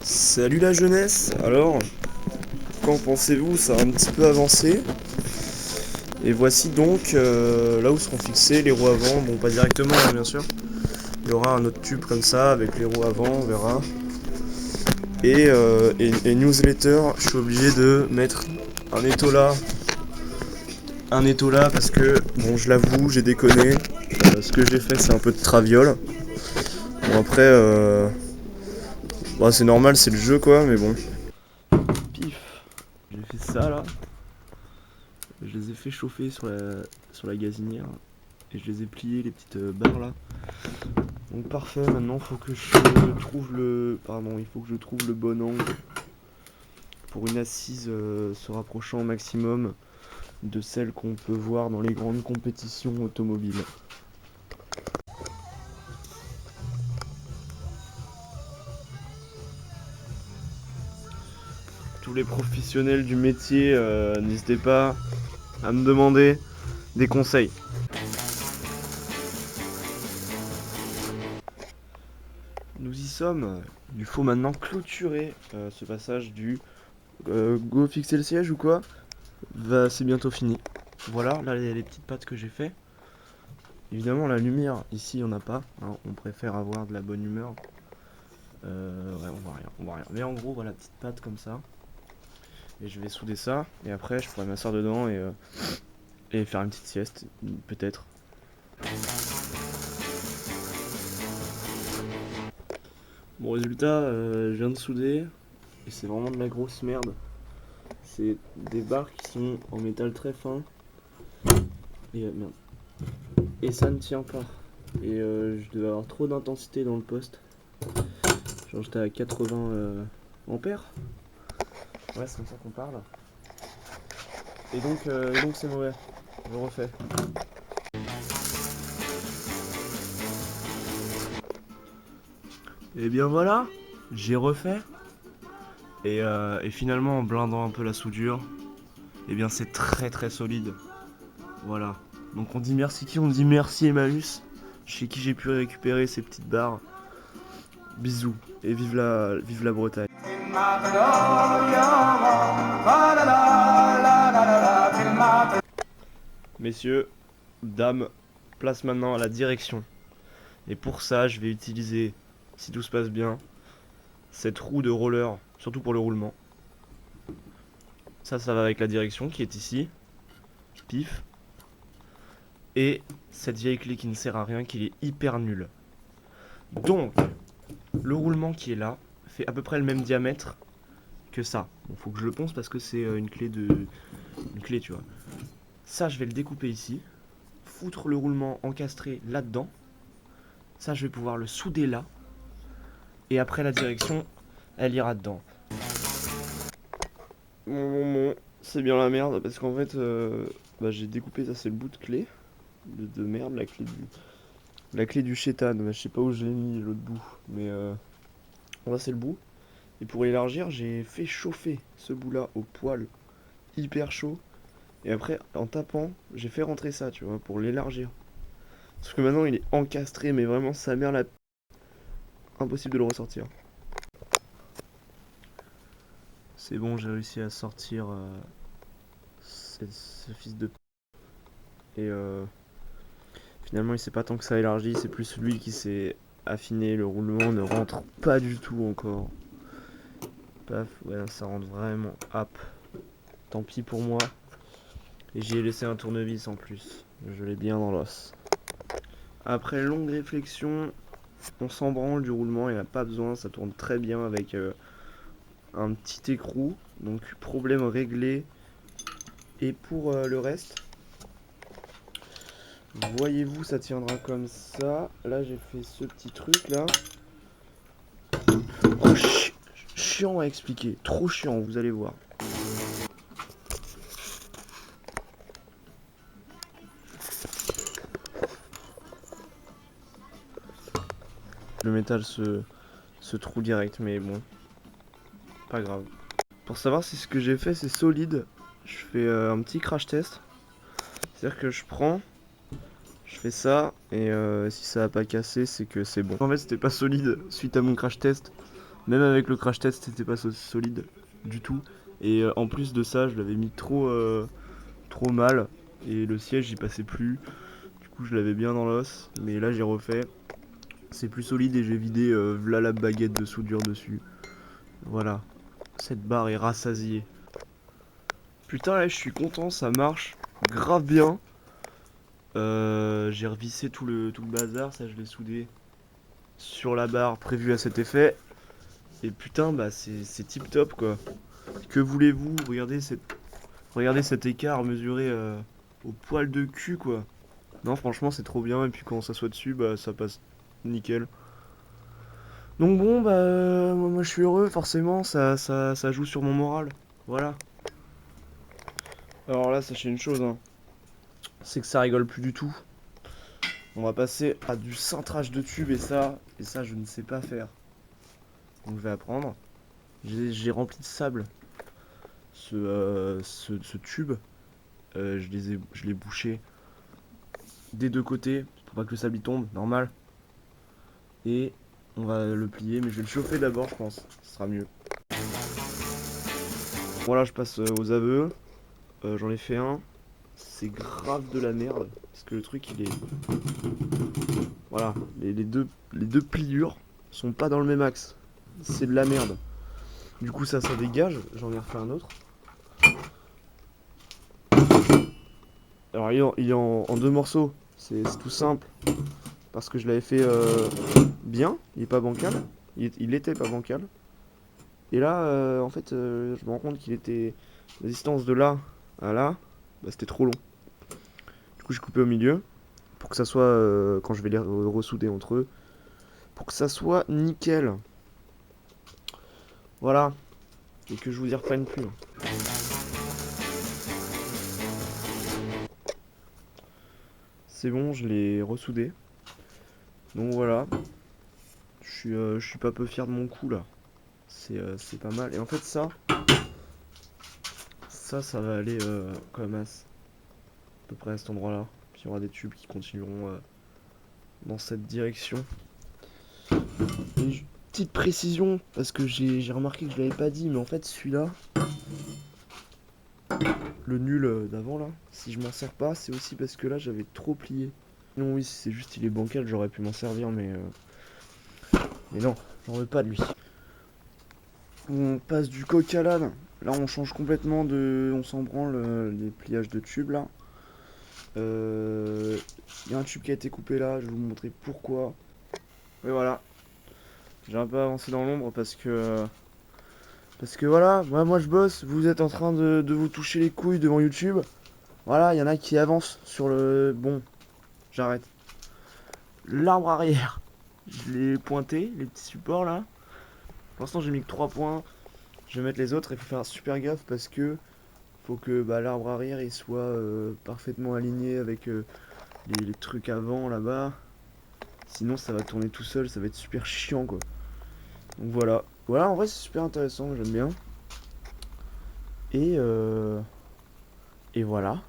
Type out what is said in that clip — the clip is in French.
Salut la jeunesse. Alors, qu'en pensez-vous? Ça a un petit peu avancé. Et voici donc là où seront fixés les roues avant. Bon, pas directement, hein, bien sûr. Il y aura un autre tube comme ça avec les roues avant, on verra. Et newsletter, je suis obligé de mettre un étau là. Un étau là parce que, bon, je l'avoue, j'ai déconné. Ce que j'ai fait, c'est un peu de traviole. Bon, après, bah, c'est normal, c'est le jeu quoi, mais bon. Pif, j'ai fait ça là. Je les ai fait chauffer sur la gazinière et je les ai pliés les petites barres là. Donc parfait, maintenant faut que je trouve le. Pardon, il faut que je trouve le bon angle pour une assise se rapprochant au maximum de celle qu'on peut voir dans les grandes compétitions automobiles. Tous les professionnels du métier, n'hésitez pas à me demander des conseils. Nous y sommes. Il faut maintenant clôturer ce passage du go fixer le siège ou quoi. C'est bientôt fini. Voilà, là les petites pattes que j'ai fait. Évidemment la lumière ici on n'a pas, hein, on préfère avoir de la bonne humeur. Ouais, on voit rien. Mais en gros voilà, petite patte comme ça. Et je vais souder ça et après je pourrais m'asseoir dedans et faire une petite sieste, peut-être. Bon résultat, je viens de souder et c'est vraiment de la grosse merde. C'est des barres qui sont en métal très fin. Et merde. Et ça ne tient pas. Et je devais avoir trop d'intensité dans le poste. Genre j'étais à 80 ampères. Ouais, c'est comme ça qu'on parle. Et donc c'est mauvais. Je refais. Et bien voilà, j'ai refait. Et finalement en blindant un peu la soudure, et bien c'est très très solide. Voilà. Donc on dit merci qui? On dit merci Emmaüs, chez qui j'ai pu récupérer ces petites barres. Bisous et vive la Bretagne. Messieurs, dames, place maintenant à la direction. Et pour ça, je vais utiliser, si tout se passe bien, cette roue de roller, surtout pour le roulement. Ça va avec la direction qui est ici. Pif. Et cette vieille clé qui ne sert à rien, qui est hyper nulle. Donc, le roulement qui est là fait à peu près le même diamètre que ça. Bon, faut que je le ponce parce que c'est une clé, tu vois. Ça, je vais le découper ici. Foutre le roulement encastré là-dedans. Ça, je vais pouvoir le souder là. Et après, la direction, elle ira dedans. Bon, c'est bien la merde parce qu'en fait, bah, j'ai découpé ça, c'est le bout de clé. De merde, la clé du chétan. Je sais pas où j'ai mis l'autre bout, mais là, c'est le bout. Et pour élargir, j'ai fait chauffer ce bout-là au poêle hyper chaud. Et après, en tapant, j'ai fait rentrer ça, tu vois, pour l'élargir. Parce que maintenant, il est encastré, mais vraiment, sa mère la... Impossible de le ressortir. C'est bon, j'ai réussi à sortir ce fils de... Et finalement, il s'est pas tant que ça élargi, c'est plus lui qui s'est affiné. Le roulement ne rentre pas du tout encore. Paf, ouais, ça rentre vraiment. Hop. Tant pis pour moi. Et j'y ai laissé un tournevis en plus. Je l'ai bien dans l'os. Après longue réflexion, on s'en branle du roulement, il n'y a pas besoin, ça tourne très bien avec un petit écrou. Donc problème réglé. Et pour le reste, voyez-vous, ça tiendra comme ça. Là, j'ai fait ce petit truc là. Oh, chiant à expliquer. Trop chiant, vous allez voir. Le métal se trouve direct, mais bon, pas grave. Pour savoir si ce que j'ai fait c'est solide, je fais un petit crash test. C'est-à-dire que je fais ça, et si ça a pas cassé, c'est que c'est bon. En fait, c'était pas solide suite à mon crash test. Même avec le crash test, c'était pas solide du tout. Et en plus de ça, je l'avais mis trop mal. Et le siège, il passait plus. Du coup, je l'avais bien dans l'os. Mais là, j'ai refait. C'est plus solide et j'ai vidé v'là la baguette de soudure dessus. Voilà. Cette barre est rassasiée. Putain, là, je suis content, ça marche grave bien. J'ai revissé tout le bazar, ça je l'ai soudé sur la barre prévue à cet effet. Et putain, bah c'est tip top quoi. Que voulez-vous? Regardez cet écart mesuré au poil de cul quoi. Non, franchement, c'est trop bien. Et puis quand on s'assoit dessus, bah ça passe nickel. Donc bon, bah moi je suis heureux, forcément, ça joue sur mon moral. Voilà. Alors là, sachez une chose, hein, c'est que ça rigole plus du tout. On va passer à du cintrage de tube et ça je ne sais pas faire. Donc je vais apprendre. J'ai rempli de sable ce tube. Je l'ai bouché des deux côtés pour pas que le sable y tombe, normal. Et on va le plier, mais je vais le chauffer d'abord, je pense. Ce sera mieux. Voilà, je passe aux aveux. J'en ai fait un. C'est grave de la merde. Parce que le truc, il est. Voilà, les deux pliures sont pas dans le même axe. C'est de la merde. Du coup, ça dégage. J'en ai refait un autre. Alors, il est en deux morceaux. C'est tout simple. Parce que je l'avais fait bien. Il est pas bancal. Il était pas bancal. Et là, en fait, je me rends compte qu'il était. La distance de là à là, bah, c'était trop long. Du coup, j'ai coupé au milieu. Pour que ça soit. Quand je vais les ressouder entre eux. Pour que ça soit nickel. Voilà. Et que je vous y reprenne plus. C'est bon, je l'ai ressoudé. Donc voilà. Je suis pas peu fier de mon coup là. C'est pas mal. Et en fait, ça va aller comme à peu près à cet endroit-là. Puis il y aura des tubes qui continueront dans cette direction. Et petite précision, parce que j'ai remarqué que je l'avais pas dit, mais en fait, celui-là, le nul d'avant là, si je m'en sers pas, c'est aussi parce que là, j'avais trop plié. Non, oui, si c'est juste il est bancal, j'aurais pu m'en servir, mais non, j'en veux pas de lui. On passe du coq à l'âne. Là, on change complètement de. On s'en branle les pliages de tubes là. Il y a un tube qui a été coupé là, je vais vous montrer pourquoi. Et voilà. J'ai un peu avancé dans l'ombre parce que. Parce que voilà, moi je bosse, vous êtes en train de vous toucher les couilles devant YouTube. Voilà, il y en a qui avancent sur le. Bon, j'arrête. L'arbre arrière. Je l'ai pointé, les petits supports là. Pour l'instant, j'ai mis que 3 points. Je vais mettre les autres, il faut faire super gaffe parce que faut que l'arbre arrière il soit parfaitement aligné avec les trucs avant là-bas. Sinon ça va tourner tout seul, ça va être super chiant quoi. Donc voilà. Voilà, en vrai c'est super intéressant, j'aime bien. Et voilà.